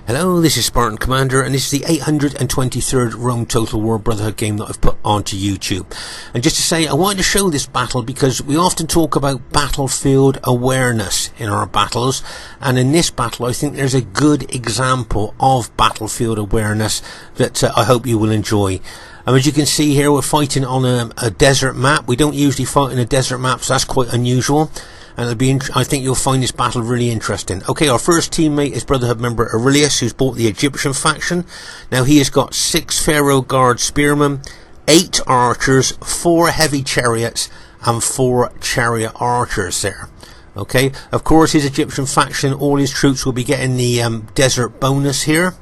Hello, this is Spartan Commander, and this is the 823rd Rome Total War Brotherhood game that I've put onto YouTube. And just to say, I wanted to show this battle because we often talk about battlefield awareness in our battles, and in this battle I think there's a good example of battlefield awareness that I hope you will enjoy. As you can see here, we're fighting on a desert map. We don't usually fight in a desert map, so that's quite unusual. And I think you'll find this battle really interesting. Okay, our first teammate is Brotherhood member Aurelius, who's bought the Egyptian faction. Now he has got 6 Pharaoh Guard spearmen, 8 archers, 4 heavy chariots, and 4 chariot archers there. Okay, of course his Egyptian faction, all his troops will be getting the desert bonus here.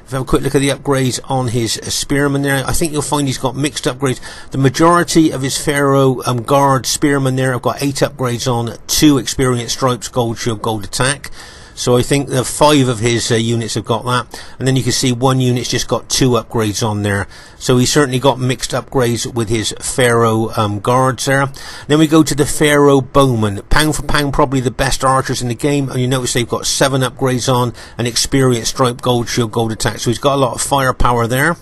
If you have a quick look at the upgrades on his spearmen there, I think you'll find he's got mixed upgrades. The majority of his Pharaoh Guard spearmen there have got 8 upgrades on, 2 experience stripes, gold shield, gold attack. So I think the 5 of his units have got that, and then you can see 1 unit's just got 2 upgrades on there. So he's certainly got mixed upgrades with his Pharaoh guards there. Then we go to the Pharaoh bowmen, pound for pound probably the best archers in the game, and you notice they've got 7 upgrades on, an experience stripe, gold shield, gold attack. So he's got a lot of firepower there.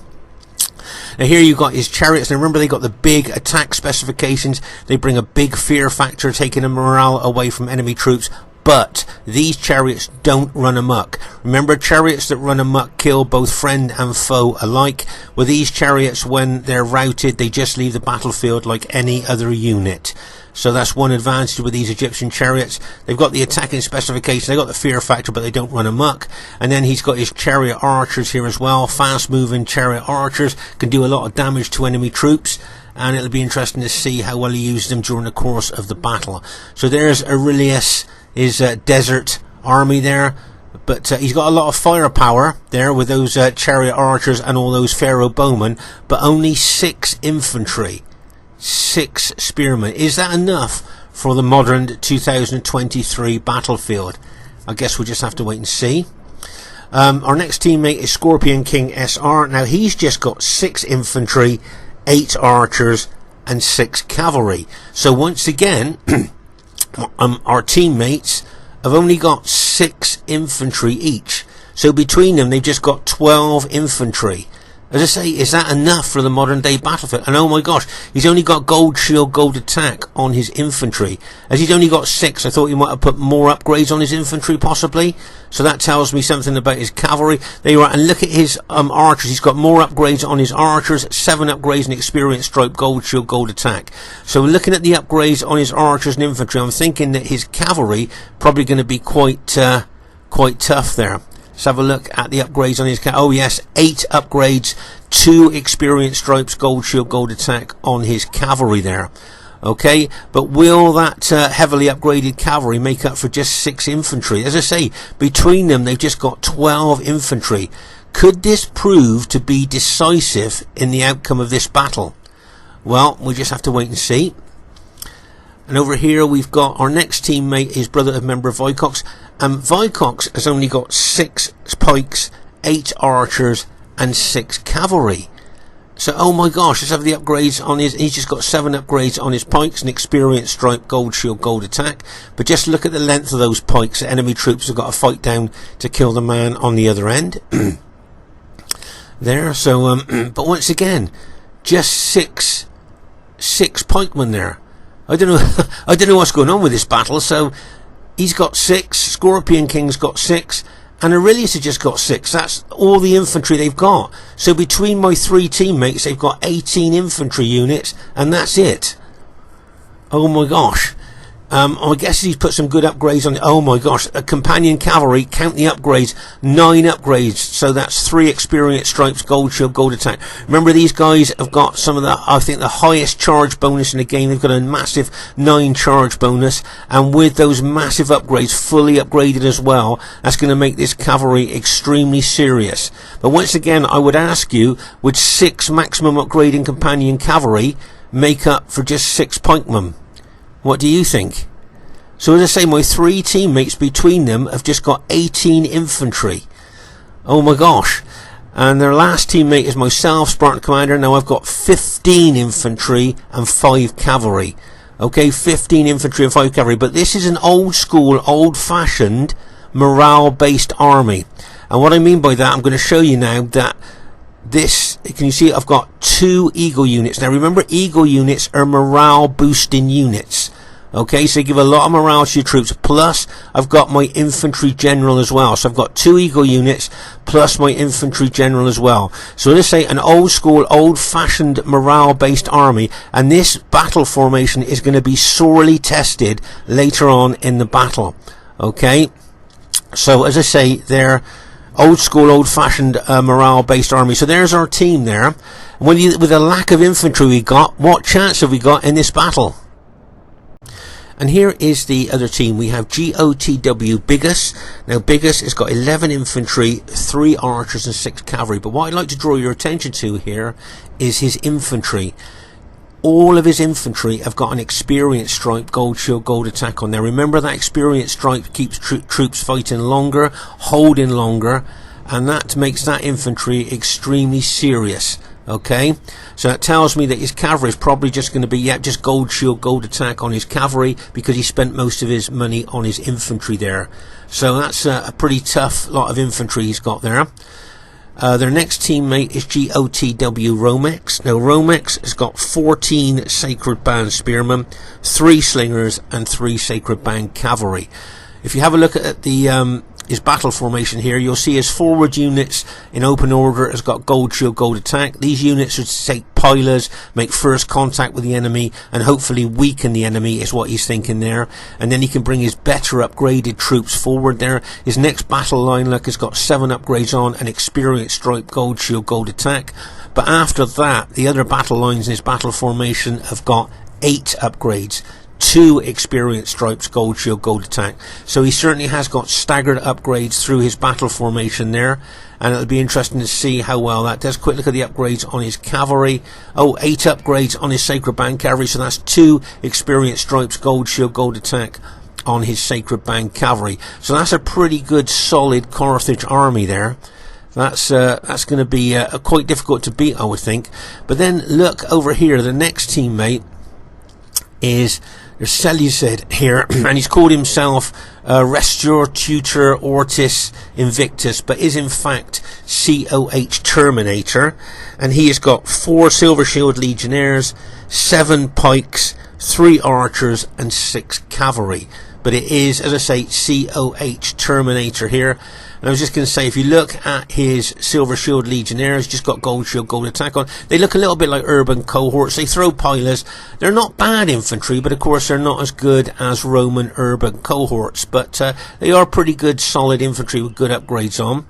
Now here you've got his chariots. Now remember, they got the big attack specifications. They bring a big fear factor, taking the morale away from enemy troops. But these chariots don't run amok. Remember, chariots that run amok kill both friend and foe alike. With these chariots, when they're routed, they just leave the battlefield like any other unit. So that's one advantage with these Egyptian chariots. They've got the attacking specification, they've got the fear factor, but they don't run amok. And then he's got his chariot archers here as well. Fast moving chariot archers can do a lot of damage to enemy troops. And it'll be interesting to see how well he uses them during the course of the battle. So there's Aurelius, his desert army there, but he's got a lot of firepower there with those chariot archers and all those Pharaoh bowmen, but only 6 infantry, 6 spearmen. Is that enough for the modern 2023 battlefield? I guess we'll just have to wait and see. Our next teammate is Scorpion King SR. Now he's just got 6 infantry, 8 archers and 6 cavalry. So once again our teammates have only got 6 infantry each. So between them they've just got 12 infantry. As I say, is that enough for the modern day battlefield? And oh my gosh, he's only got gold shield, gold attack on his infantry. As he's only got 6, I thought he might have put more upgrades on his infantry possibly. So that tells me something about his cavalry. There you are, and look at his archers. He's got more upgrades on his archers, 7 upgrades in experience stripe, gold shield, gold attack. So looking at the upgrades on his archers and infantry, I'm thinking that his cavalry probably going to be quite tough there. Let's have a look at the upgrades on his oh yes, 8 upgrades, 2 experience stripes, gold shield, gold attack on his cavalry there. Okay, but will that heavily upgraded cavalry make up for just 6 infantry? As I say, between them they've just got 12 infantry. Could this prove to be decisive in the outcome of this battle? Well, we just have to wait and see. And over here we've got our next teammate is Brotherhood member Vicox, and Vicox has only got 6 pikes, 8 archers and 6 cavalry. So oh my gosh, let's have the upgrades on his. He's just got 7 upgrades on his pikes, an experience stripe, gold shield, gold attack. But just look at the length of those pikes that enemy troops have got to fight down to kill the man on the other end. There, so but once again, just 6 pikemen there. I don't know what's going on with this battle. So he's got 6, Scorpion King's got 6, and Aurelius has just got 6. That's all the infantry they've got. So between my 3 teammates, they've got 18 infantry units, and that's it. Oh my gosh. I guess he's put some good upgrades on it. Oh my gosh, a companion cavalry, count the upgrades, 9 upgrades. So that's 3 experience stripes, gold shield, gold attack. Remember, these guys have got some of the, I think, the highest charge bonus in the game. They've got a massive 9 charge bonus, and with those massive upgrades fully upgraded as well, that's going to make this cavalry extremely serious. But once again, I would ask you, would 6 maximum upgrading companion cavalry make up for just 6 pikemen? What do you think? So as I say, my 3 teammates between them have just got 18 infantry. Oh my gosh. And their last teammate is myself, Spartan Commander. Now I've got 15 infantry and 5 cavalry. Okay, 15 infantry and 5 cavalry. But this is an old school, old fashioned morale based army. And what I mean by that, I'm going to show you now that this, can you see I've got 2 Eagle units. Now remember, Eagle units are morale boosting units. Okay, so you give a lot of morale to your troops. Plus, I've got my infantry general as well. So I've got 2 Eagle units plus my infantry general as well. So let's say an old school, old-fashioned morale-based army. And this battle formation is going to be sorely tested later on in the battle. Okay, so as I say, they're old school, old-fashioned morale-based army. So there's our team there. With the lack of infantry we got, what chance have we got in this battle? And here is the other team. We have GOTW Biggus. Now Biggus has got 11 infantry, 3 archers and 6 cavalry. But what I'd like to draw your attention to here is his infantry. All of his infantry have got an experience stripe, gold shield, gold attack on there. Remember, that experience stripe keeps troops fighting longer, holding longer, and that makes that infantry extremely serious. Okay, so that tells me that his cavalry is probably just going to be, just gold shield, gold attack on his cavalry, because he spent most of his money on his infantry there. So that's a pretty tough lot of infantry he's got there. Their next teammate is GOTW Romex. Now Romex has got 14 Sacred Band Spearmen, 3 Slingers and 3 Sacred Band Cavalry. If you have a look at the his battle formation here, you'll see his forward units in open order has got gold shield, gold attack. These units would take pilers, make first contact with the enemy, and hopefully weaken the enemy is what he's thinking there. And then he can bring his better upgraded troops forward there. His next battle line, look, has got 7 upgrades on, an experience stripe, gold shield, gold attack. But after that, the other battle lines in his battle formation have got 8 upgrades. 2 experience stripes, gold shield, gold attack. So he certainly has got staggered upgrades through his battle formation there, and it'll be interesting to see how well that does. Quick look at the upgrades on his cavalry. 8 upgrades on his Sacred Band Cavalry, so that's 2 experience stripes, gold shield, gold attack on his Sacred Band Cavalry. So that's a pretty good solid Carthage army there. That's going to be quite difficult to beat, I would think. But then look over here, the next teammate is Seleucid here, and he's called himself Restor Tutor Ortis Invictus, but is in fact COH Terminator, and he has got 4 Silver Shield Legionnaires, 7 Pikes, 3 Archers and 6 Cavalry. But it is, as I say, COH Terminator here. And I was just going to say, if you look at his Silver Shield Legionnaires, just got gold shield, gold attack on. They look a little bit like urban cohorts. They throw pilers. They're not bad infantry, but of course they're not as good as Roman urban cohorts. But they are pretty good, solid infantry with good upgrades on.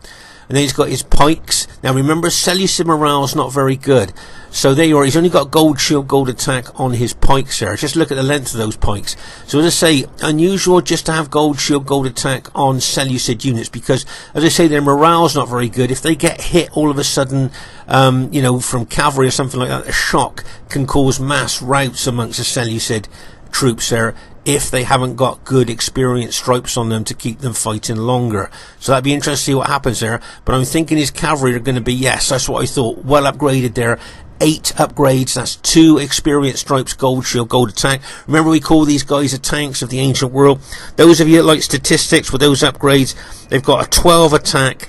And then he's got his pikes. Now remember, Seleucid morale's not very good. So there you are. He's only got gold shield, gold attack on his pikes there. Just look at the length of those pikes. So as I say, unusual just to have gold shield, gold attack on Seleucid units, because as I say, their morale's not very good. If they get hit all of a sudden, you know, from cavalry or something like that, a shock can cause mass routs amongst the Seleucid troops there, if they haven't got good experience stripes on them to keep them fighting longer. So that'd be interesting to see what happens there. But I'm thinking his cavalry are going to be, yes, that's what I thought, well upgraded there. 8 upgrades, that's 2 experience stripes, gold shield, gold attack. Remember, we call these guys the tanks of the ancient world. Those of you that like statistics with those upgrades, they've got a 12 attack,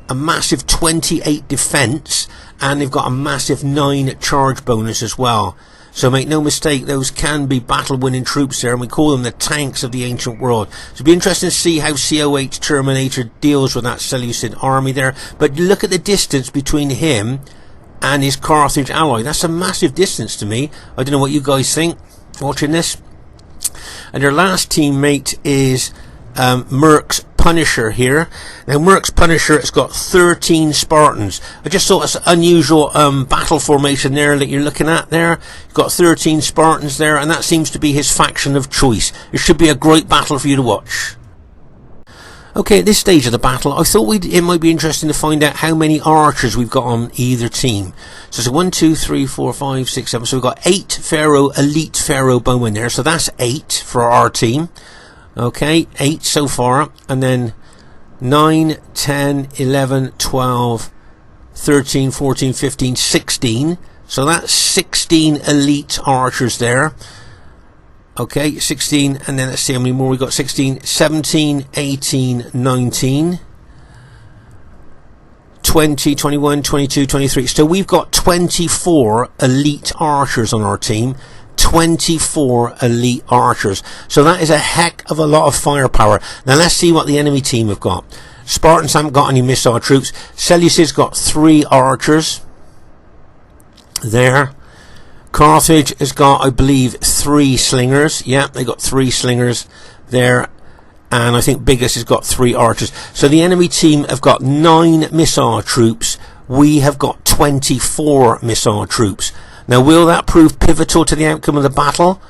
a massive 28 defense, and they've got a massive 9 charge bonus as well. So make no mistake, those can be battle-winning troops there, and we call them the tanks of the ancient world. So it'll be interesting to see how COH Terminator deals with that Seleucid army there. But look at the distance between him and his Carthage ally. That's a massive distance to me. I don't know what you guys think watching this. And their last teammate is Mercs Punisher here. Now Mercs Punisher has got 13 Spartans. I just thought it's an unusual battle formation there that you're looking at there. You've got 13 Spartans there, and that seems to be his faction of choice. It should be a great battle for you to watch. Okay, at this stage of the battle, I thought it might be interesting to find out how many archers we've got on either team. So it's 1, 2, 3, 4, 5, 6, 7. So we've got 8 Pharaoh, elite Pharaoh bowmen there. So that's 8 for our team. Okay, 8 so far. And then 9, 10, 11, 12, 13, 14, 15, 16. So that's 16 elite archers there. Okay, 16, and then let's see how many more we got. 16, 17, 18, 19. 20, 21, 22, 23. So we've got 24 elite archers on our team. 24 elite archers. So that is a heck of a lot of firepower. Now let's see what the enemy team have got. Spartans haven't got any missile troops. Seleucid's got 3 archers there. Carthage has got, I believe, 3 slingers. Yeah, they got 3 slingers there. And I think Biggus has got 3 archers. So the enemy team have got 9 missile troops. We have got 24 missile troops. Now, will that prove pivotal to the outcome of the battle?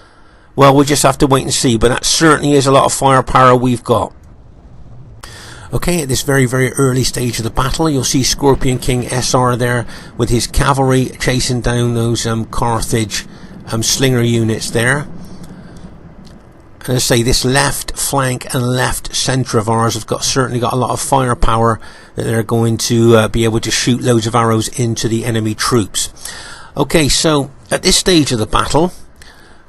Well, we'll just have to wait and see. But that certainly is a lot of firepower we've got. Okay, at this very, very early stage of the battle, you'll see Scorpion King SR there with his cavalry chasing down those Carthage slinger units there. And as I say, this left flank and left centre of ours have certainly got a lot of firepower that they're going to be able to shoot loads of arrows into the enemy troops. Okay, so at this stage of the battle,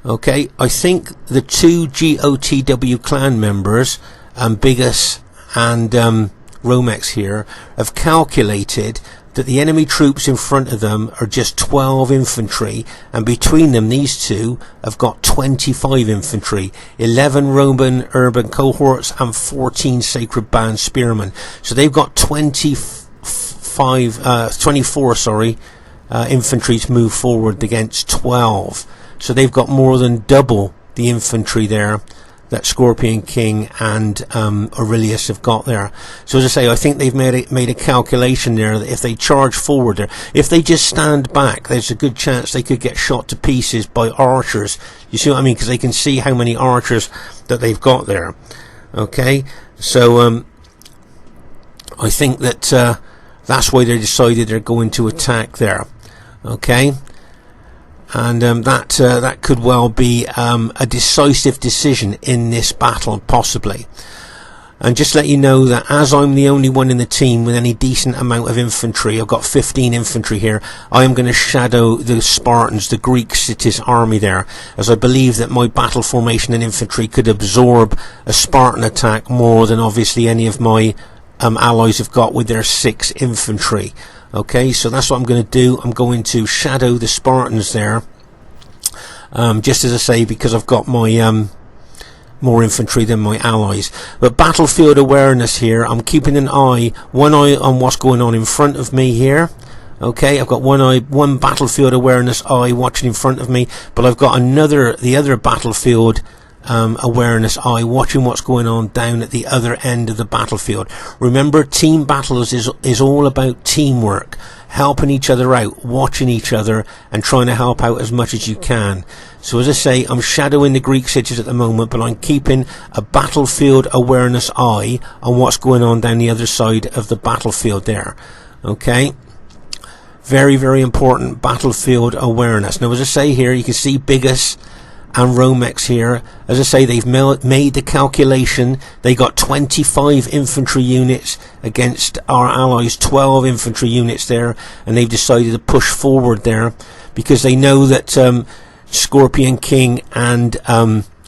okay, I think the 2 GOTW clan members, Biggus and Romex here, have calculated that the enemy troops in front of them are just 12 infantry, and between them these two have got 25 infantry, 11 Roman urban cohorts and 14 sacred band spearmen. So they've got 24 infantry to move forward against 12. So they've got more than double the infantry there that Scorpion King and Aurelius have got there. So as I say, I think they've made a calculation there that if they charge forward there, if they just stand back, there's a good chance they could get shot to pieces by archers. You see what I mean? Because they can see how many archers that they've got there. Okay, so I think that that's why they decided they're going to attack there. Okay. And that could well be a decisive decision in this battle, possibly. And just let you know that as I'm the only one in the team with any decent amount of infantry, I've got 15 infantry here, I am going to shadow the Spartans, the Greek cities army there, as I believe that my battle formation and infantry could absorb a Spartan attack more than obviously any of my allies have got with their 6 infantry. Okay, so that's what I'm going to do. I'm going to shadow the Spartans there, just as I say, because I've got my more infantry than my allies. But battlefield awareness here, I'm keeping one eye on what's going on in front of me here. Okay, I've got one battlefield awareness eye watching in front of me, but I've got the other battlefield awareness eye watching what's going on down at the other end of the battlefield. Remember, team battles is all about teamwork, helping each other out, watching each other and trying to help out as much as you can. So as I say, I'm shadowing the Greek cities at the moment, but I'm keeping a battlefield awareness eye on what's going on down the other side of the battlefield there. Okay, very, very important battlefield awareness. Now as I say here, you can see Biggus and Romex here. As I say, they've made the calculation. They got 25 infantry units against our allies, 12 infantry units there, and they've decided to push forward there because they know that Scorpion King and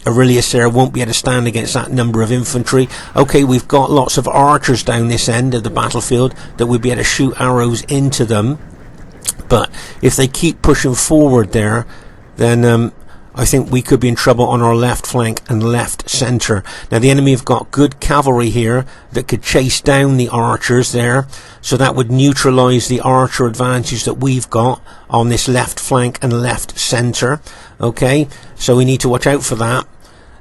Aurelius there won't be able to stand against that number of infantry. Okay, we've got lots of archers down this end of the battlefield that we'll be able to shoot arrows into them, but if they keep pushing forward there, then I think we could be in trouble on our left flank and left centre. Now the enemy have got good cavalry here that could chase down the archers there, so that would neutralise the archer advantage that we've got on this left flank and left centre. Okay, so we need to watch out for that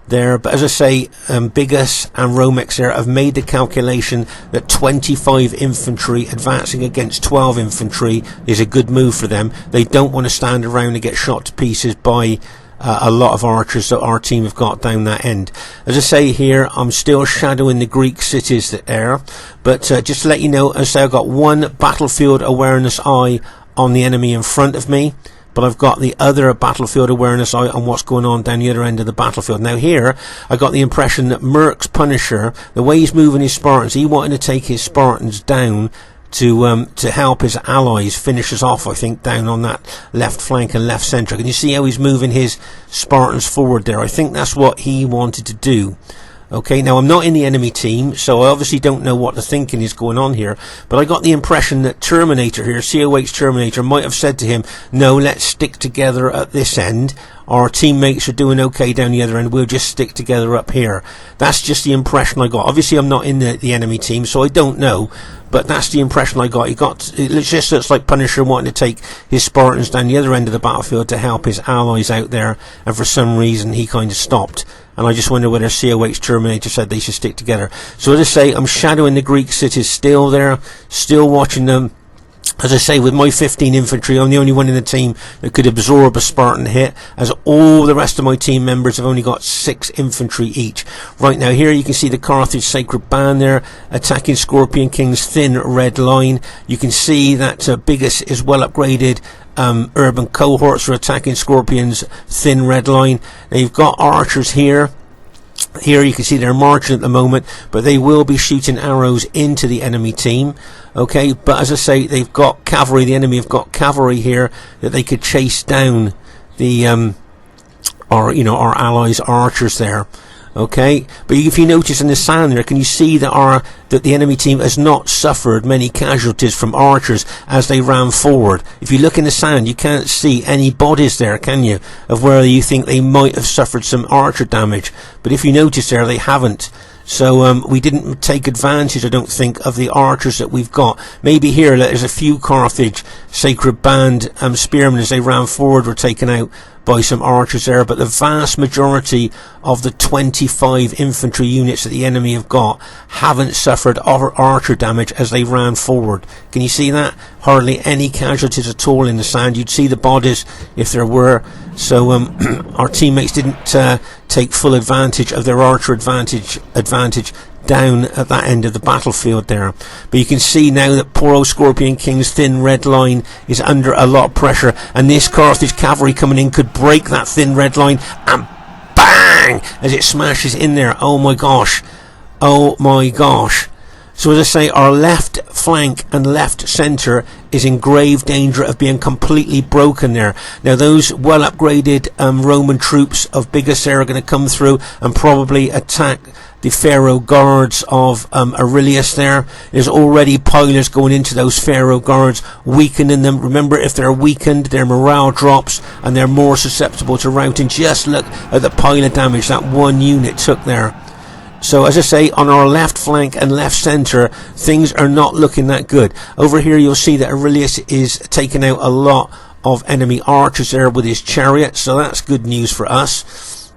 there. But as I say, Biggus and Romex there have made the calculation that 25 infantry advancing against 12 infantry is a good move for them. They don't want to stand around and get shot to pieces by a lot of archers that our team have got down that end. As I say here, I'm still shadowing the Greek cities there, but just to let you know, as I say, I've got one battlefield awareness eye on the enemy in front of me, but I've got the other battlefield awareness eye on what's going on down the other end of the battlefield. Now here, I got the impression that Mercs Punisher, the way he's moving his Spartans, he wanted to take his Spartans down to help his allies finish us off, I think, down on that left flank and left centre. Can you see how he's moving his Spartans forward there? I think that's what he wanted to do. Okay, now I'm not in the enemy team, so I obviously don't know what the thinking is going on here, but I got the impression that Terminator here, COH Terminator, might have said to him, no, let's stick together at this end. Our teammates are doing okay down the other end, we'll just stick together up here. That's just the impression I got. Obviously I'm not in the enemy team, so I don't know, but that's the impression I got. It just looks like Punisher wanting to take his Spartans down the other end of the battlefield to help his allies out there, and for some reason he kind of stopped. And I just wonder whether COH Terminator said they should stick together. So as I say, I'm shadowing the Greek cities still there, still watching them. As I say, with my 15 infantry, I'm the only one in the team that could absorb a Spartan hit, as all the rest of my team members have only got 6 infantry each. Right now, here you can see the Carthage Sacred Band there, attacking Scorpion King's thin red line. You can see that Biggus is well upgraded. Urban cohorts are attacking Scorpion's thin red line. Now you've got archers here. Here you can see they're marching at the moment, but they will be shooting arrows into the enemy team. Okay, but as I say, they've got cavalry. The enemy have got cavalry here that they could chase down the our allies' archers there. Okay, but if you notice in the sand there, can you see that the enemy team has not suffered many casualties from archers as they ran forward? If you look in the sand, you can't see any bodies there, can you, of where you think they might have suffered some archer damage. But if you notice there, they haven't. So we didn't take advantage, I don't think, of the archers that we've got. Maybe here there's a few Carthage Sacred Band spearmen as they ran forward were taken out by some archers there, but the vast majority of the 25 infantry units that the enemy have got haven't suffered archer damage as they ran forward. Can you see that? Hardly any casualties at all in the sand. You'd see the bodies if there were. So our teammates didn't take full advantage of their archer advantage down at that end of the battlefield there. But you can see now that poor old Scorpion King's thin red line is under a lot of pressure, and this Carthage cavalry coming in could break that thin red line, and bang, as it smashes in there. Oh my gosh, oh my gosh. So as I say, our left flank and left centre is in grave danger of being completely broken there. Now those well upgraded Roman troops of Biggus are going to come through and probably attack the Pharaoh guards of Aurelius there. There's already pilers going into those Pharaoh guards, weakening them. Remember, if they're weakened, their morale drops and they're more susceptible to routing. Just look at the pile of damage that one unit took there. So as I say, on our left flank and left centre, things are not looking that good. Over here you'll see that Aurelius is taking out a lot of enemy archers there with his chariot, so that's good news for us.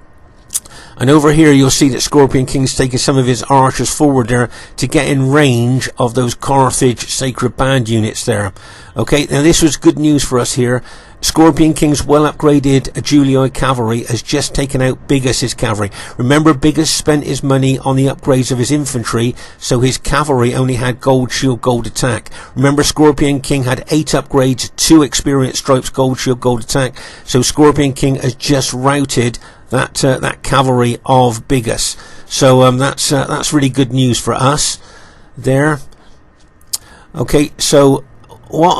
And over here you'll see that Scorpion King's taking some of his archers forward there to get in range of those Carthage Sacred Band units there. Okay, now this was good news for us here. Scorpion King's well upgraded Julii cavalry has just taken out Biggus' cavalry. Remember, Biggus spent his money on the upgrades of his infantry, so his cavalry only had gold shield, gold attack. Remember, Scorpion King had 8 upgrades, 2 experience stripes, gold shield, gold attack. So Scorpion King has just routed that cavalry of Biggus. So that's really good news for us there. Okay, so what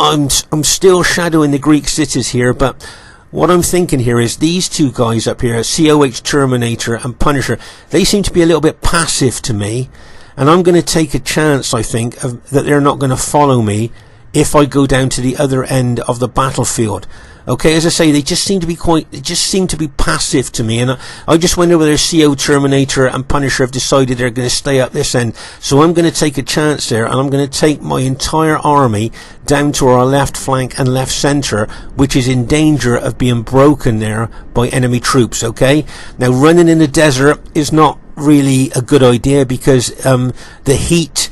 I'm still shadowing the Greek cities here, but what I'm thinking here is these two guys up here, COH Terminator and Punisher, they seem to be a little bit passive to me, and I'm going to take a chance, I think, that they're not going to follow me if I go down to the other end of the battlefield. Okay, as I say, they just seem to be passive to me, and I just wonder whether CO Terminator and Punisher have decided they're going to stay up this end. So I'm going to take a chance there, and I'm going to take my entire army down to our left flank and left centre, which is in danger of being broken there by enemy troops. Okay, now running in the desert is not really a good idea because the heat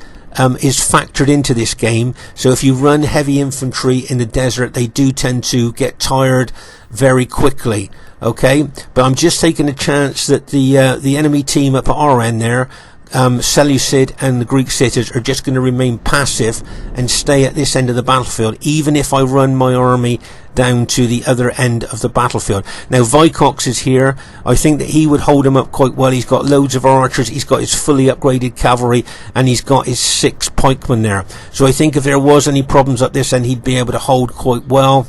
is factored into this game. So if you run heavy infantry in the desert, they do tend to get tired very quickly. Okay, but I'm just taking a chance that the enemy team up at our end there, Seleucid and the Greek cities, are just going to remain passive and stay at this end of the battlefield, even if I run my army down to the other end of the battlefield. Now Vicox is here. I think that he would hold him up quite well. He's got loads of archers, he's got his fully upgraded cavalry, and he's got his 6 pikemen there. So I think if there was any problems at this end, he'd be able to hold quite well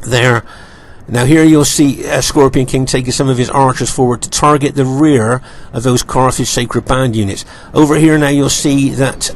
there. Now here you'll see Scorpion King taking some of his archers forward to target the rear of those Carthage Sacred Band units. Over here now you'll see that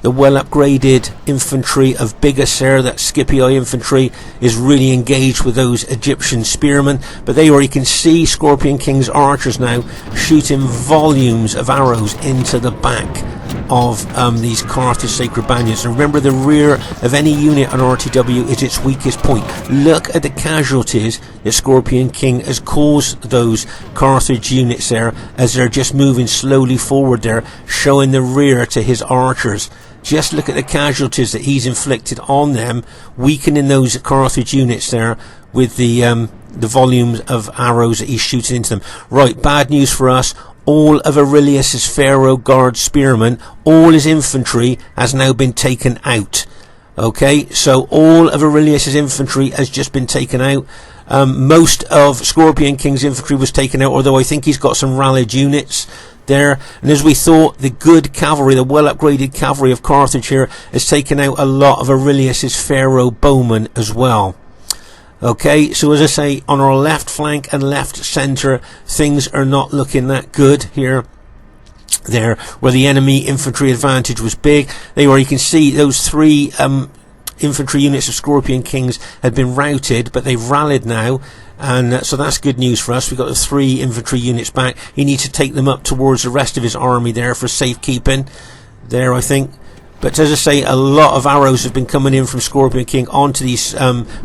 the well upgraded infantry of Biggus there, that Scipii infantry, is really engaged with those Egyptian spearmen. But there you can see Scorpion King's archers now shooting volumes of arrows into the back of these Carthage Sacred Band units. And remember, the rear of any unit on RTW is its weakest point. Look at the casualties that Scorpion King has caused those Carthage units there as they're just moving slowly forward there, showing the rear to his archers. Just look at the casualties that he's inflicted on them, weakening those Carthage units there with the volumes of arrows that he's shooting into them. Right, bad news for us. All of Aurelius's Pharaoh Guard spearmen, all his infantry has now been taken out. Okay, so all of Aurelius's infantry has just been taken out. Most of Scorpion King's infantry was taken out, although I think he's got some rallied units there. And as we thought, the good cavalry, the well upgraded cavalry of Carthage here, has taken out a lot of Aurelius's Pharaoh bowmen as well. Okay, so as I say, on our left flank and left centre, things are not looking that good here. There, where the enemy infantry advantage was big, there you can see those three infantry units of Scorpion Kings had been routed, but they've rallied now. And so that's good news for us. We've got the 3 infantry units back. He needs to take them up towards the rest of his army there for safekeeping there, I think. But as I say, a lot of arrows have been coming in from Scorpion King onto these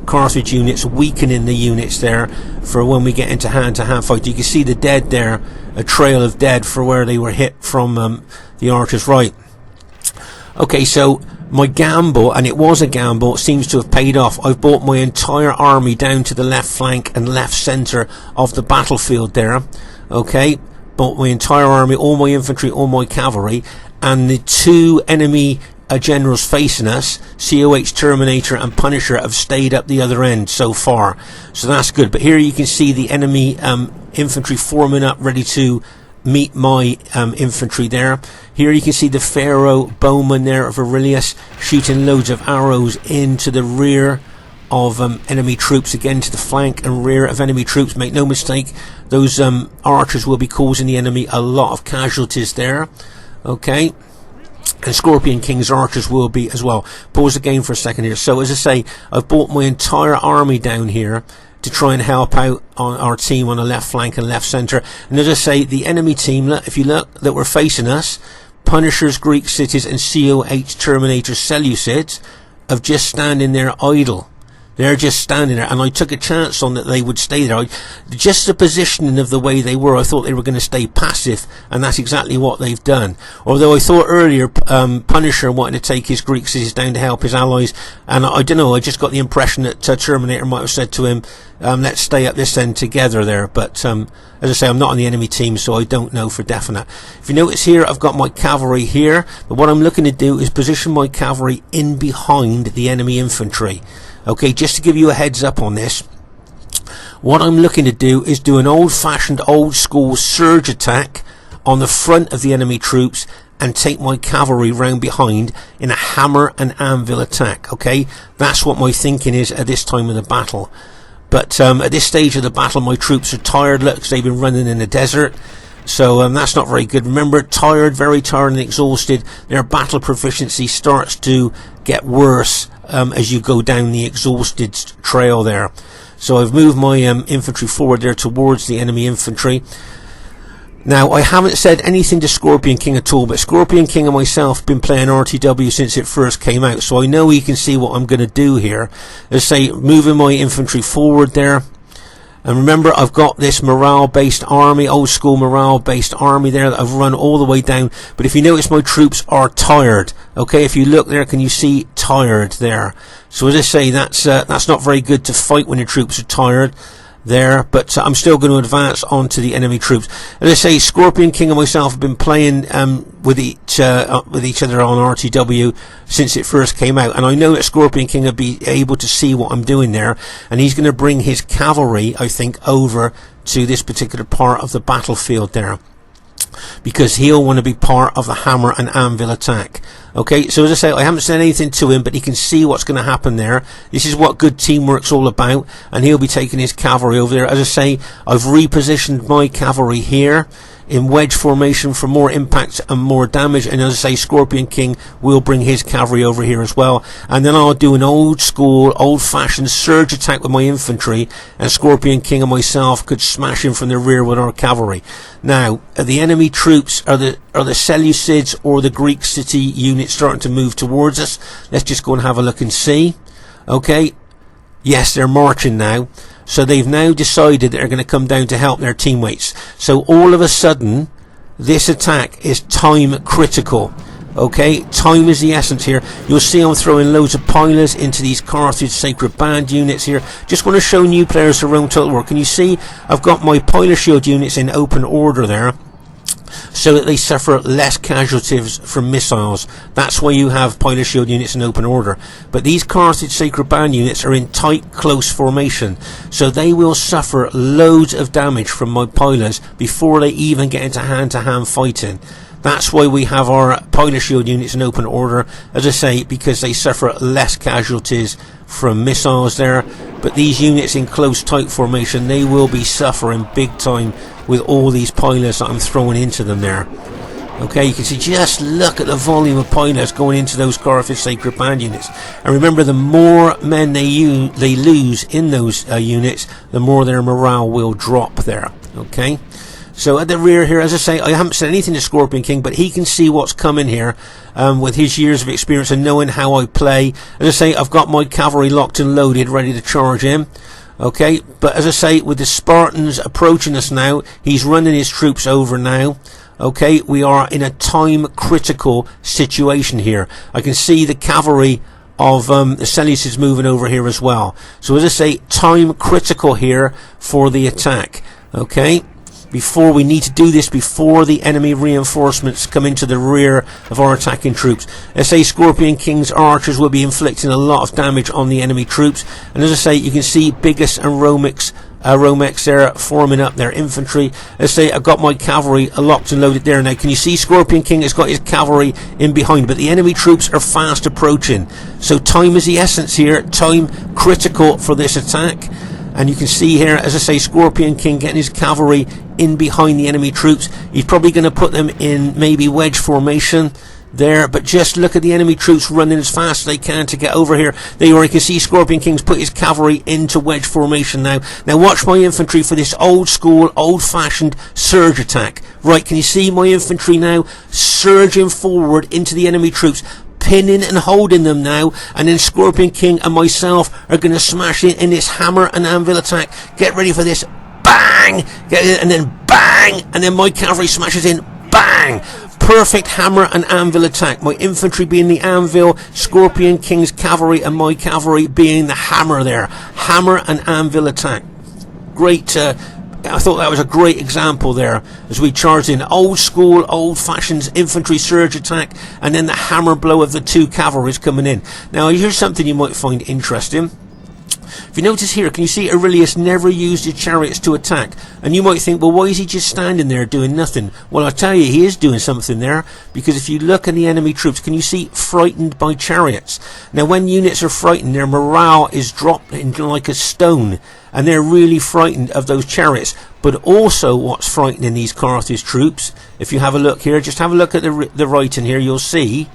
Carthage units, weakening the units there for when we get into hand-to-hand fight. You can see the dead there, a trail of dead for where they were hit from the archers. Right. Okay, so my gamble, and it was a gamble, seems to have paid off. I've brought my entire army down to the left flank and left centre of the battlefield there. Okay, brought my entire army, all my infantry, all my cavalry, and the 2 enemy generals facing us, COH, Terminator and Punisher, have stayed up the other end so far. So that's good. But here you can see the enemy infantry forming up, ready to meet my infantry there. Here you can see the Pharaoh bowman there of Aurelius shooting loads of arrows into the rear of enemy troops, again to the flank and rear of enemy troops. Make no mistake, those archers will be causing the enemy a lot of casualties there. Okay, and Scorpion King's archers will be as well. Pause the game for a second here. So as I say, I've brought my entire army down here to try and help out on our team on the left flank and left centre. And as I say, the enemy team, look, if you look, that were facing us, Punishers, Greek cities and COH Terminator Seleucids, have just standing there idle. They're just standing there, and I took a chance on that they would stay there. Just the positioning of the way they were, I thought they were going to stay passive, and that's exactly what they've done. Although I thought earlier Punisher wanted to take his Greek cities down to help his allies, and I don't know, I just got the impression that Terminator might have said to him, let's stay at this end together there. But as I say, I'm not on the enemy team, so I don't know for definite. If you notice here, I've got my cavalry here, but what I'm looking to do is position my cavalry in behind the enemy infantry. Okay, just to give you a heads up on this, what I'm looking to do is do an old-fashioned, old-school surge attack on the front of the enemy troops and take my cavalry round behind in a hammer and anvil attack. Okay, that's what my thinking is at this time of the battle. But at this stage of the battle, my troops are tired, look, because they've been running in the desert. So that's not very good. Remember, tired, very tired and exhausted, their battle proficiency starts to get worse as you go down the exhausted trail there. So I've moved my infantry forward there towards the enemy infantry. Now, I haven't said anything to Scorpion King at all, but Scorpion King and myself have been playing RTW since it first came out, so I know he can see what I'm going to do here. Let's say, moving my infantry forward there. And remember, I've got this morale-based army, old-school morale-based army there that I've run all the way down. But if you notice, my troops are tired. Okay, if you look there, can you see tired there? So as I say, that's not very good to fight when your troops are tired there. But I'm still going to advance onto the enemy troops. As I say, Scorpion King and myself have been playing with each other on RTW since it first came out, and I know that Scorpion King will be able to see what I'm doing there, and he's going to bring his cavalry, I think, over to this particular part of the battlefield there. because he'll want to be part of the hammer and anvil attack. Okay, so as I say, I haven't said anything to him, but he can see what's going to happen there. This is what good teamwork's all about, and he'll be taking his cavalry over there. As I say, I've repositioned my cavalry here in wedge formation for more impact and more damage, and as I say, Scorpion King will bring his cavalry over here as well, and then I'll do an old school, old fashioned surge attack with my infantry, and Scorpion King and myself could smash in from the rear with our cavalry. Now, the enemy troops are the Seleucids or the Greek city units starting to move towards us. Let's just go and have a look and see. Okay, yes, they're marching now. So they've now decided they're going to come down to help their teammates. So all of a sudden, this attack is time critical. Okay, time is the essence here. You'll see I'm throwing loads of pilers into these Carthage Sacred Band units here. Just want to show new players the Rome Total War. Can you see I've got my piler shield units in open order there, so that they suffer less casualties from missiles. That's why you have piler shield units in open order. But these Carthage Sacred Band units are in tight, close formation, so they will suffer loads of damage from my pilers before they even get into hand-to-hand fighting. That's why we have our piler shield units in open order, as I say, because they suffer less casualties from missiles there. But these units in close, tight formation, they will be suffering big time with all these pilers that I'm throwing into them there. Okay, you can see, just look at the volume of pilers going into those Carthage Sacred Band units. And remember, the more men they lose in those units, the more their morale will drop there. Okay, so at the rear here, as I say, I haven't said anything to Scorpion King, but he can see what's coming here with his years of experience and knowing how I play. As I say, I've got my cavalry locked and loaded, ready to charge in. Okay, but as I say, with the Spartans approaching us now, he's running his troops over now. Okay, we are in a time critical situation here. I can see the cavalry of the Seleucids moving over here as well. So as I say, time critical here for the attack. Okay, before we need to do this before the enemy reinforcements come into the rear of our attacking troops. As I say, Scorpion King's archers will be inflicting a lot of damage on the enemy troops, and as I say, you can see Biggus and Romex there forming up their infantry. As I say, I've got my cavalry locked and loaded there now. Can you see Scorpion King has got his cavalry in behind, but the enemy troops are fast approaching. So time is the essence here, time critical for this attack. And you can see here, as I say, Scorpion King getting his cavalry in behind the enemy troops. He's probably going to put them in maybe wedge formation there, but just look at the enemy troops running as fast as they can to get over here. There you are, you can see Scorpion King's put his cavalry into wedge formation now. Now watch my infantry for this old school, old fashioned surge attack. Right, can you see my infantry now surging forward into the enemy troops, pinning and holding them now, and then Scorpion King and myself are going to smash in this hammer and anvil attack. Get ready for this. Bang! And then bang! And then my cavalry smashes in. Bang! Perfect hammer and anvil attack. My infantry being the anvil, Scorpion King's cavalry and my cavalry being the hammer there. Hammer and anvil attack. Great. I thought that was a great example there as we charged in. Old school, old fashioned infantry surge attack, and then the hammer blow of the two cavalries coming in. Now here's something you might find interesting. If you notice here, can you see Aurelius never used his chariots to attack? And you might think, well, why is he just standing there doing nothing? Well, I'll tell you, he is doing something there, because if you look at the enemy troops, can you see frightened by chariots? Now, when units are frightened, their morale is dropped like a stone, and they're really frightened of those chariots. But also what's frightening these Carthage troops, if you have a look here, just have a look at the writing here, you'll see,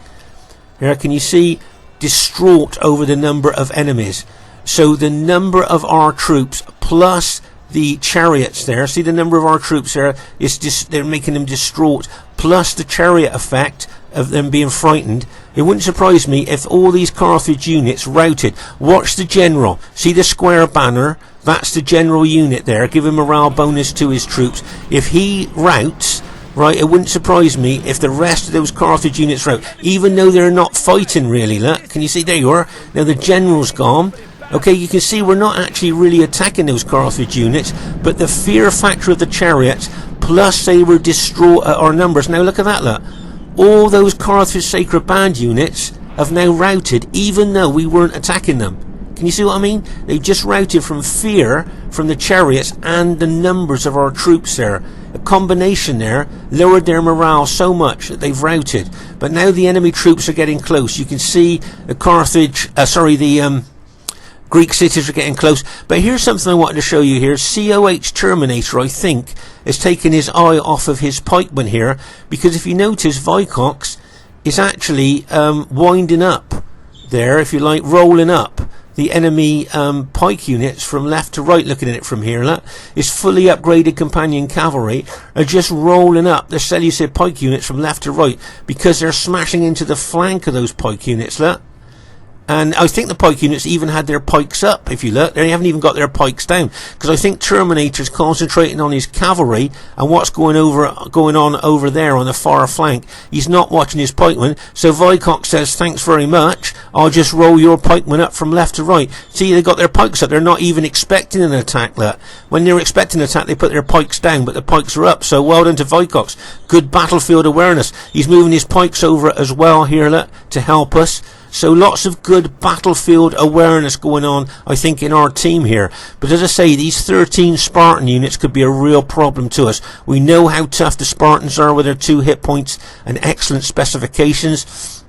here, can you see, distraught over the number of enemies. So the number of our troops plus the chariots there, see the number of our troops there, is just, they're making them distraught, plus the chariot effect of them being frightened. It wouldn't surprise me if all these Carthage units routed. Watch the general, see the square banner, that's the general unit there, give him morale bonus to his troops. If he routs, right, it wouldn't surprise me if the rest of those Carthage units rout, even though they're not fighting really. Look, can you see, there you are, now the general's gone. Okay, you can see we're not actually really attacking those Carthage units, but the fear factor of the chariots, plus they were distraught at our numbers. Now look at that, look. All those Carthage Sacred Band units have now routed, even though we weren't attacking them. Can you see what I mean? They've just routed from fear from the chariots and the numbers of our troops there. a combination there lowered their morale so much that they've routed. But now the enemy troops are getting close. You can see the Carthage, the Greek cities are getting close. But here's something I wanted to show you here. COH Terminator, I think, has taken his eye off of his pikeman here, because if you notice, Vicox is actually winding up there, if you like, rolling up the enemy pike units from left to right. Looking at it from here, look, his fully upgraded companion cavalry are just rolling up the Seleucid pike units from left to right, because they're smashing into the flank of those pike units, look. And I think the pike units even had their pikes up. If you look, they haven't even got their pikes down, because I think Terminator's concentrating on his cavalry and what's going on over there on the far flank. He's not watching his pikemen. So Vicox says, thanks very much, I'll just roll your pikemen up from left to right. See, they got their pikes up. They're not even expecting an attack. Look, when they're expecting an attack, they put their pikes down, but the pikes are up. So well done to Vicox. Good battlefield awareness. He's moving his pikes over as well here, look, to help us. So lots of good battlefield awareness going on, I think, in our team here. But as I say, these 13 Spartan units could be a real problem to us. We know how tough the Spartans are with their 2 hit points and excellent specifications.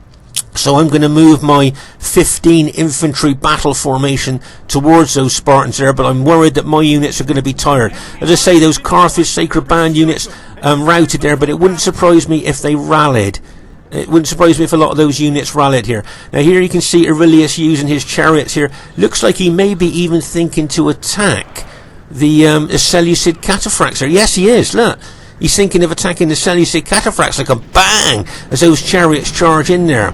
So I'm going to move my 15 infantry battle formation towards those Spartans there, but I'm worried that my units are going to be tired. As I say, those Carthage Sacred Band units routed there, but it wouldn't surprise me if they rallied. It wouldn't surprise me if a lot of those units rallied here. Now here you can see Aurelius using his chariots here. Looks like he may be even thinking to attack the Seleucid cataphracts there. Yes, he is. Look, he's thinking of attacking the Seleucid cataphracts, like a bang as those chariots charge in there.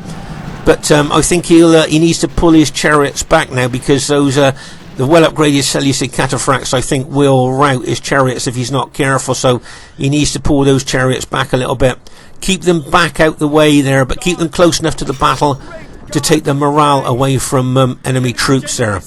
But I think he needs to pull his chariots back now, because those the well upgraded Seleucid cataphracts, I think, will rout his chariots if he's not careful. So he needs to pull those chariots back a little bit. Keep them back out the way there, but keep them close enough to the battle to take the morale away from enemy troops there.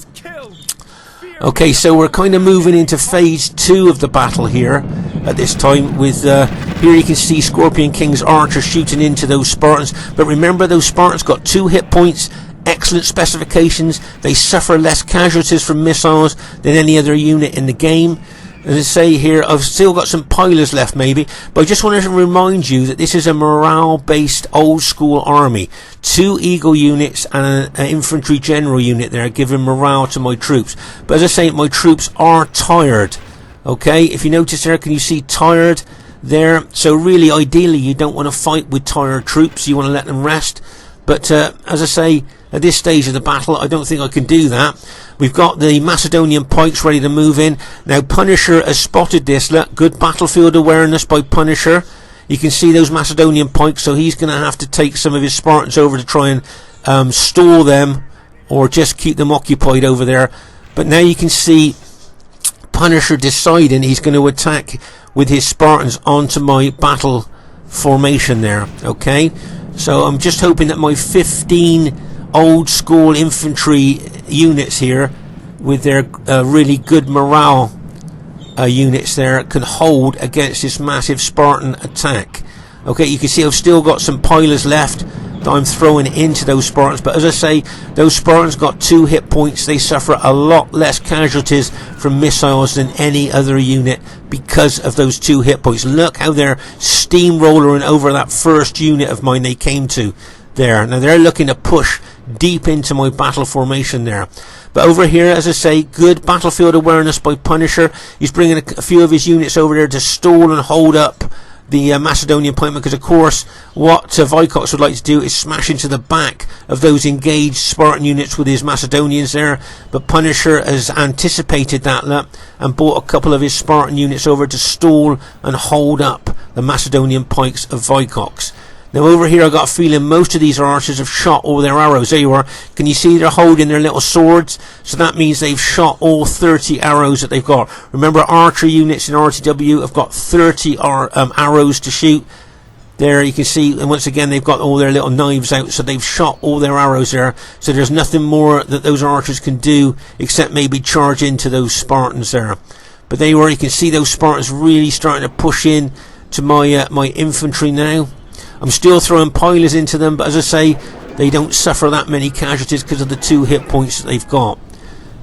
Okay, so we're kind of moving into phase 2 of the battle here at this time, with here you can see Scorpion King's archers shooting into those Spartans. But remember, those Spartans got 2 hit points, excellent specifications. They suffer less casualties from missiles than any other unit in the game. As I say here, I've still got some pilers left maybe, but I just wanted to remind you that this is a morale-based old-school army. 2 Eagle units and an infantry general unit there, giving morale to my troops. But as I say, my troops are tired. Okay, if you notice there, can you see tired there? So really, ideally, you don't want to fight with tired troops. You want to let them rest. But as I say, at this stage of the battle, I don't think I can do that. We've got the Macedonian pikes ready to move in. Now Punisher has spotted this. Look, good battlefield awareness by Punisher. You can see those Macedonian pikes, so he's going to have to take some of his Spartans over to try and stall them, or just keep them occupied over there. But now you can see Punisher deciding he's going to attack with his Spartans onto my battle formation there. Okay, so I'm just hoping that my 15 old school infantry units here, with their really good morale units there, can hold against this massive Spartan attack. Okay, you can see I've still got some pilers left that I'm throwing into those Spartans, but as I say, those Spartans got 2 hit points. They suffer a lot less casualties from missiles than any other unit because of those 2 hit points. Look how they're steamrolling over that first unit of mine they came to there. Now they're looking to push deep into my battle formation there. But over here, as I say, good battlefield awareness by Punisher. He's bringing a few of his units over there to stall and hold up the Macedonian pikemen, because of course what Vicox would like to do is smash into the back of those engaged Spartan units with his Macedonians there. But Punisher has anticipated that and brought a couple of his Spartan units over to stall and hold up the Macedonian pikes of Vicox. Now over here, I got a feeling most of these archers have shot all their arrows. There you are. Can you see they're holding their little swords? So that means they've shot all 30 arrows that they've got. Remember, archer units in RTW have got 30 arrows to shoot. There you can see, and once again, they've got all their little knives out, so they've shot all their arrows there. So there's nothing more that those archers can do except maybe charge into those Spartans there. But there you are. You can see those Spartans really starting to push in to my my infantry now. I'm still throwing pilers into them, but as I say, they don't suffer that many casualties because of the 2 hit points that they've got.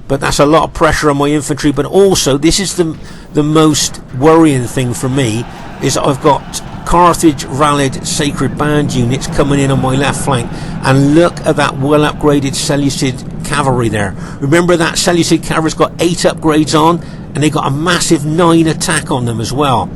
but that's a lot of pressure on my infantry. But also, this is the most worrying thing for me, is I've got Carthage rallied Sacred Band units coming in on my left flank, and look at that well upgraded Seleucid cavalry there. Remember that Seleucid cavalry's got 8 upgrades on, and they got a massive 9 attack on them as well.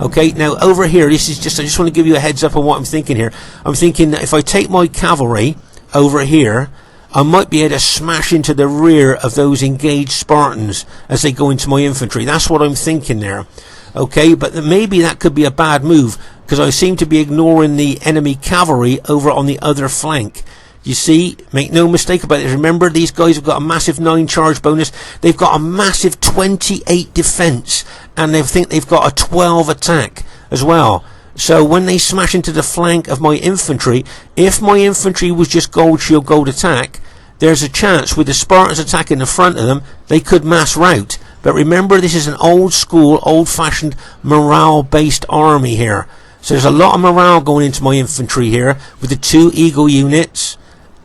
Okay, now over here, I just want to give you a heads up on what I'm thinking here. I'm thinking that if I take my cavalry over here, I might be able to smash into the rear of those engaged Spartans as they go into my infantry. That's what I'm thinking there. Okay, but maybe that could be a bad move, because I seem to be ignoring the enemy cavalry over on the other flank. You see, make no mistake about it. Remember, these guys have got a massive 9 charge bonus. They've got a massive 28 defense, and they think they've got a 12 attack as well. So when they smash into the flank of my infantry, if my infantry was just gold shield, gold attack, there's a chance with the Spartans attacking the front of them, they could mass rout. But remember, this is an old school, old-fashioned morale-based army here. So there's a lot of morale going into my infantry here with the 2 Eagle units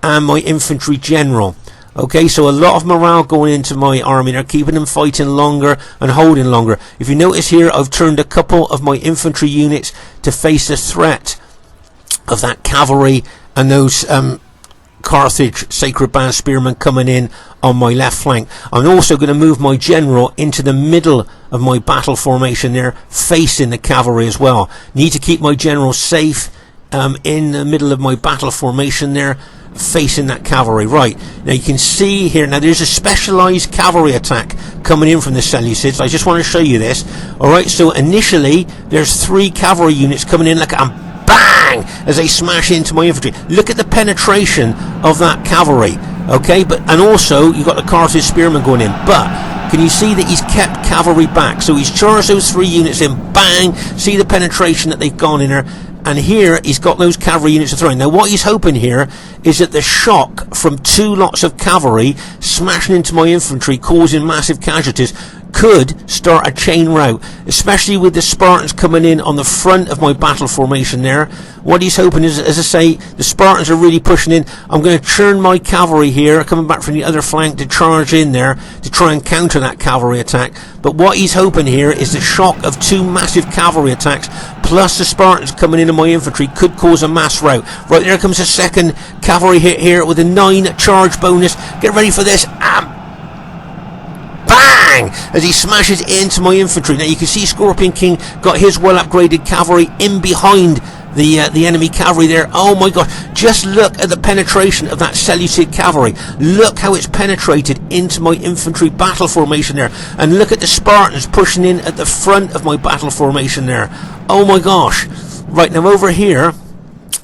and my infantry general. Okay, so a lot of morale going into my army. They're keeping them fighting longer and holding longer. If you notice here, I've turned a couple of my infantry units to face the threat of that cavalry and those Carthage Sacred Band spearmen coming in on my left flank. I'm also going to move my general into the middle of my battle formation there, facing the cavalry as well. Need to keep my general safe in the middle of my battle formation there, facing that cavalry. Right, now you can see here, now there's a specialized cavalry attack coming in from the Seleucids. I just want to show you this. Alright, so initially there's 3 cavalry units coming in, like bang, as they smash into my infantry. Look at the penetration of that cavalry. Okay, and also you've got the Carthage spearmen going in, but can you see that he's kept cavalry back? So he's charged those 3 units in, bang, see the penetration that they've gone in there. And here he's got those cavalry units to throw in. Now what he's hoping here is that the shock from 2 lots of cavalry smashing into my infantry, causing massive casualties, could start a chain rout, especially with the Spartans coming in on the front of my battle formation there. What he's hoping is, as I say, the Spartans are really pushing in. I'm going to churn my cavalry here, coming back from the other flank to charge in there to try and counter that cavalry attack. But what he's hoping here is the shock of 2 massive cavalry attacks plus the Spartans coming in on my infantry could cause a mass rout. Right, there comes a second cavalry hit here with a 9 charge bonus. Get ready for this. Bang! As he smashes into my infantry. Now you can see Scorpion King got his well upgraded cavalry in behind the enemy cavalry there. Oh my god, just look at the penetration of that Seleucid cavalry. Look how it's penetrated into my infantry battle formation there, and look at the Spartans pushing in at the front of my battle formation there. Oh my gosh. Right, now over here,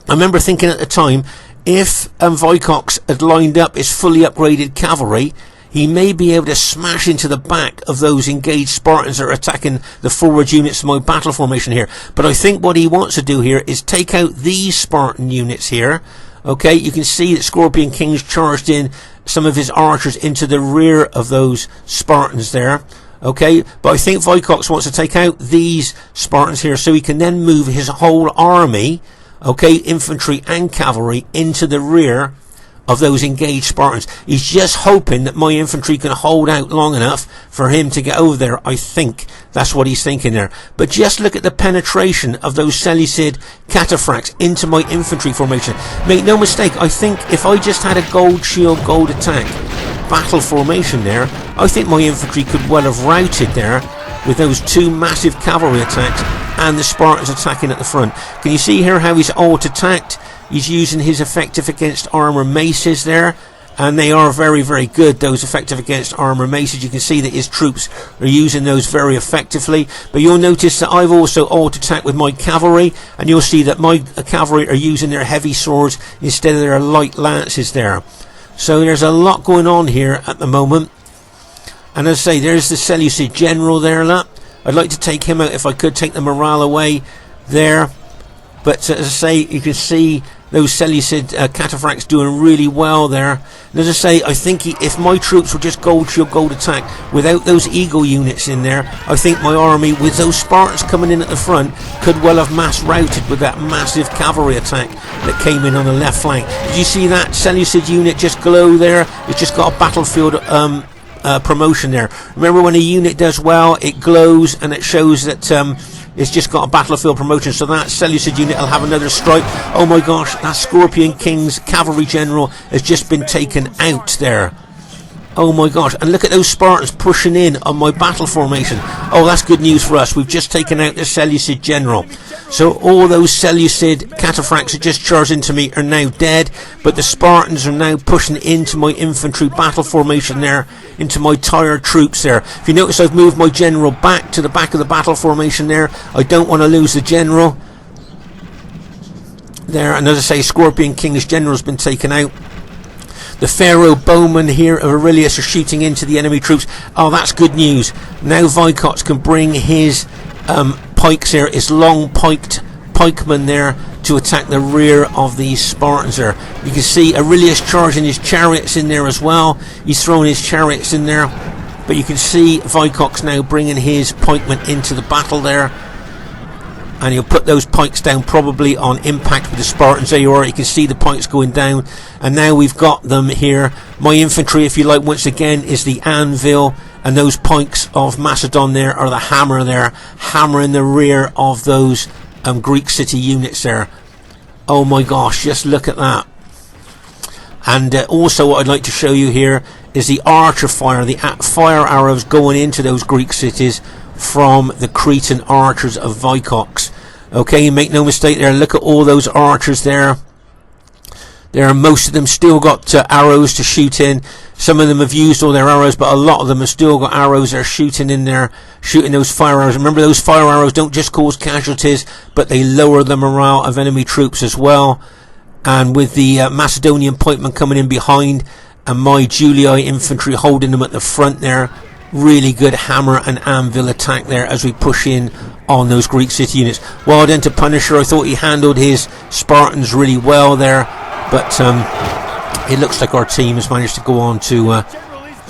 I remember thinking at the time, if Vicox had lined up his fully upgraded cavalry, he may be able to smash into the back of those engaged Spartans that are attacking the forward units of my battle formation here. But I think what he wants to do here is take out these Spartan units here. Okay, you can see that Scorpion King's charged in some of his archers into the rear of those Spartans there. Okay, but I think Vicox wants to take out these Spartans here so he can then move his whole army, okay, infantry and cavalry, into the rear of those engaged Spartans. He's just hoping that my infantry can hold out long enough for him to get over there. I think that's what he's thinking there. But just look at the penetration of those Seleucid cataphracts into my infantry formation. Make no mistake, I think if I just had a gold shield, gold attack battle formation there, I think my infantry could well have routed there with those 2 massive cavalry attacks and the Spartans attacking at the front. Can you see here how he's alt attacked? He's using his effective against armor maces there, and they are very, very good, those effective against armor maces. You can see that his troops are using those very effectively. But you'll notice that I've also alt attacked with my cavalry, and you'll see that my cavalry are using their heavy swords instead of their light lances there. So there's a lot going on here at the moment. And as I say, there's the Seleucid general there. Look, I'd like to take him out if I could, take the morale away there. But as I say, you can see those Seleucid cataphracts doing really well there. And as I say, I think if my troops were just gold shield, gold attack without those eagle units in there, I think my army, with those Spartans coming in at the front, could well have mass routed with that massive cavalry attack that came in on the left flank. Did you see that Seleucid unit just glow there? It's just got a battlefield promotion there. Remember, when a unit does well, it glows and it shows that it's just got a battlefield promotion. So that Seleucid unit will have another strike. Oh my gosh, that Scorpion King's cavalry general has just been taken out there. Oh my gosh, and look at those Spartans pushing in on my battle formation. Oh, that's good news for us. We've just taken out the Seleucid general. So all those Seleucid cataphracts that just charged into me are now dead, but the Spartans are now pushing into my infantry battle formation there, into my tired troops there. If you notice, I've moved my general back to the back of the battle formation there. I don't want to lose the general there, and as I say, Scorpion King's general has been taken out. The Pharaoh bowmen here of Aurelius are shooting into the enemy troops. Oh, that's good news. Now Vicox can bring his pikes here, his long pikemen there, to attack the rear of these Spartans there. You can see Aurelius charging his chariots in there as well. He's throwing his chariots in there. But you can see Vicox now bringing his pikemen into the battle there. And he'll put those pikes down probably on impact with the Spartans. There you are, you can see the pikes going down. And now we've got them here. My infantry, if you like, once again, is the anvil. And those pikes of Macedon there are the hammer there, hammering the rear of those Greek city units there. Oh my gosh, just look at that. And also what I'd like to show you here is the archer fire, the fire arrows going into those Greek cities from the Cretan archers of Vicox. Okay, make no mistake there, look at all those archers there. Most of them still got arrows to shoot in. Some of them have used all their arrows, but a lot of them have still got arrows they're shooting in there, shooting those fire arrows. Remember, those fire arrows don't just cause casualties, but they lower the morale of enemy troops as well. And with the Macedonian pikemen coming in behind, and my Julii infantry holding them at the front there, really good hammer and anvil attack there as we push in on those Greek city units. Well done to Punisher. I thought he handled his Spartans really well there, but it looks like our team has managed to go on to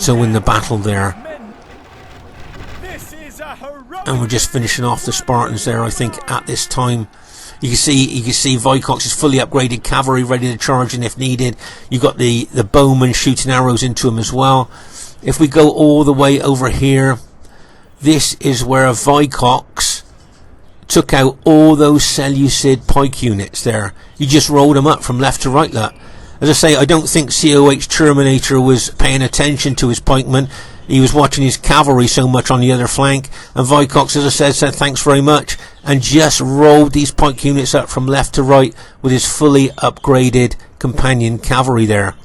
win the battle there. And we're just finishing off the Spartans there, I think, at this time. You can see Vicox is fully upgraded cavalry, ready to charge in if needed. You've got the bowmen shooting arrows into him as well. If we go all the way over here, this is where Vicox took out all those Seleucid pike units there. You just rolled them up from left to right, look. As I say, I don't think COH Terminator was paying attention to his pikemen. He was watching his cavalry so much on the other flank, and Vicox, as I said thanks very much, and just rolled these pike units up from left to right with his fully upgraded companion cavalry there.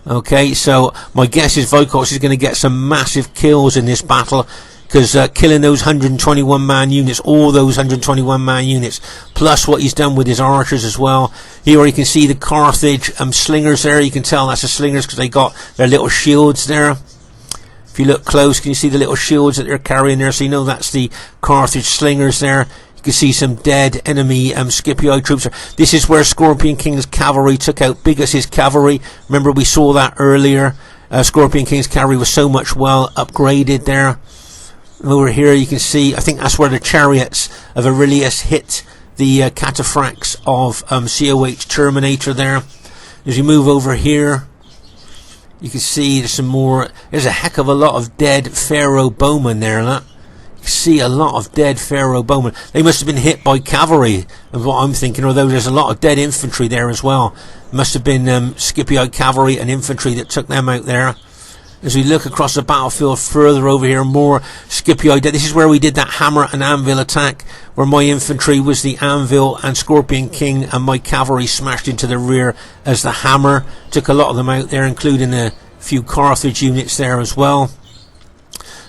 Okay, so my guess is Vicox is going to get some massive kills in this battle, because killing those 121 man units, all those 121 man units, plus what he's done with his archers as well. Here you can see the Carthage slingers there. You can tell that's the slingers because they got their little shields there. If you look close, can you see the little shields that they're carrying there? So you know that's the Carthage slingers there. You can see some dead enemy Scipii troops. This is where Scorpion King's cavalry took out Biggus' cavalry. Remember, we saw that earlier. Scorpion King's cavalry was so much well upgraded there. Over here you can see, I think that's where the chariots of Aurelius hit the cataphracts of COH Terminator there. As you move over here, you can see there's some more. There's a heck of a lot of dead Pharaoh bowmen there. Look. You can see a lot of dead Pharaoh bowmen. They must have been hit by cavalry, of what I'm thinking, although there's a lot of dead infantry there as well. Must have been Scipii cavalry and infantry that took them out there. As we look across the battlefield further over here, more Scipii. This is where we did that hammer and anvil attack, where my infantry was the anvil and Scorpion King, and my cavalry smashed into the rear as the hammer. Took a lot of them out there, including a few Carthage units there as well.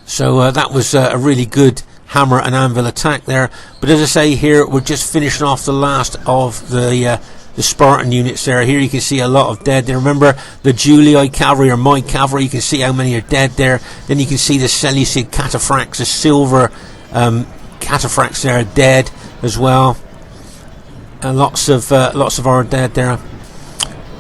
So that was a really good hammer and anvil attack there. But as I say here, we're just finishing off the last of the Spartan units there. Here you can see a lot of dead there. Remember the Julii cavalry, or my cavalry, you can see how many are dead there. Then you can see the Seleucid cataphracts, the silver cataphracts there are dead as well. And lots of our dead there.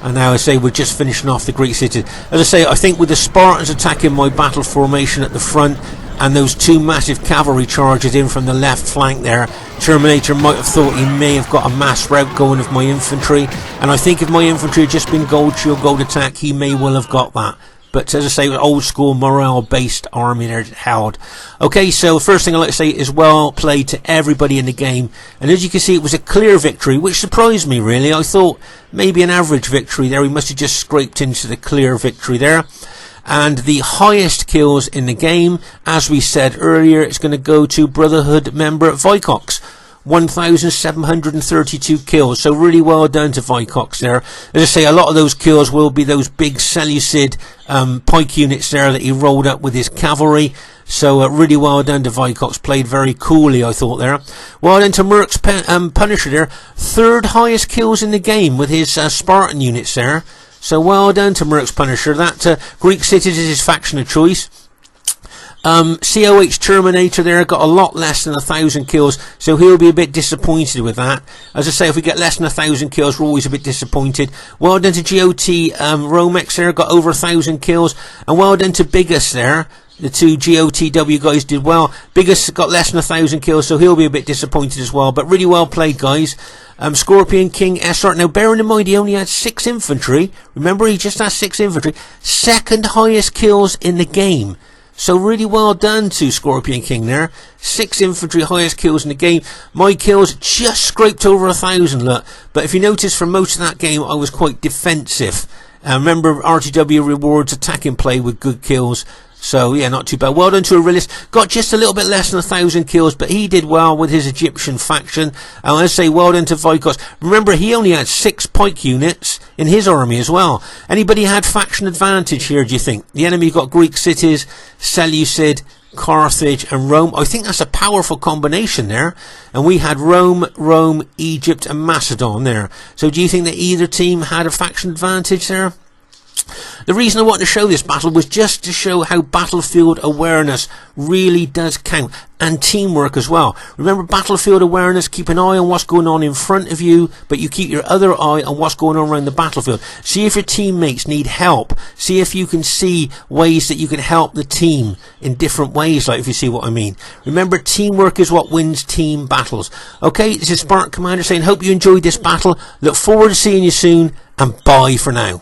And now I say we're just finishing off the Greek cities. As I say, I think with the Spartans attacking my battle formation at the front, and those two massive cavalry charges in from the left flank there, Terminator might have thought he may have got a mass rout going of my infantry, and I think if my infantry had just been gold shield, gold attack, he may well have got that. But as I say, old school morale based army there held. Okay, so first thing I'd like to say is well played to everybody in the game. And as you can see, it was a clear victory, which surprised me really. I thought maybe an average victory there. We must have just scraped into the clear victory there. And the highest kills in the game, as we said earlier, it's going to go to Brotherhood member Vicox. 1,732 kills, so really well done to Vicox there. As I say, a lot of those kills will be those big Seleucid pike units there that he rolled up with his cavalry. So really well done to Vicox, played very coolly I thought there. Well done to Mercs Punisher there, third highest kills in the game with his Spartan units there. So well done to Mercs Punisher. That Greek cities is his faction of choice. COH Terminator there got a lot less than 1,000 kills, so he'll be a bit disappointed with that. As I say, if we get less than 1,000 kills, we're always a bit disappointed. Well done to GOT Romex there, got over 1,000 kills, and well done to Biggus there. The two GOTW guys did well. Biggus got less than 1,000 kills, so he'll be a bit disappointed as well. But really well played, guys. Scorpion King SR. Now, bearing in mind he only had 6 infantry. Remember, he just had 6 infantry. Second highest kills in the game. So really well done to Scorpion King there. 6 infantry, highest kills in the game. My kills just scraped over 1,000, look. But if you notice, for most of that game, I was quite defensive. Remember, RTW rewards attacking play with good kills. So, yeah, not too bad. Well done to Aurelius. Got just a little bit less than 1,000 kills, but he did well with his Egyptian faction. And I say well done to Vicox. Remember, he only had 6 pike units in his army as well. Anybody had faction advantage here, do you think? The enemy got Greek cities, Seleucid, Carthage and Rome. I think that's a powerful combination there. And we had Rome, Egypt and Macedon there. So do you think that either team had a faction advantage there? The reason I wanted to show this battle was just to show how battlefield awareness really does count, and teamwork as well. Remember, battlefield awareness, keep an eye on what's going on in front of you, but you keep your other eye on what's going on around the battlefield. See if your teammates need help. See if you can see ways that you can help the team in different ways, like if you see what I mean. Remember, teamwork is what wins team battles. Okay, this is Spartan Commander saying, hope you enjoyed this battle. Look forward to seeing you soon, and bye for now.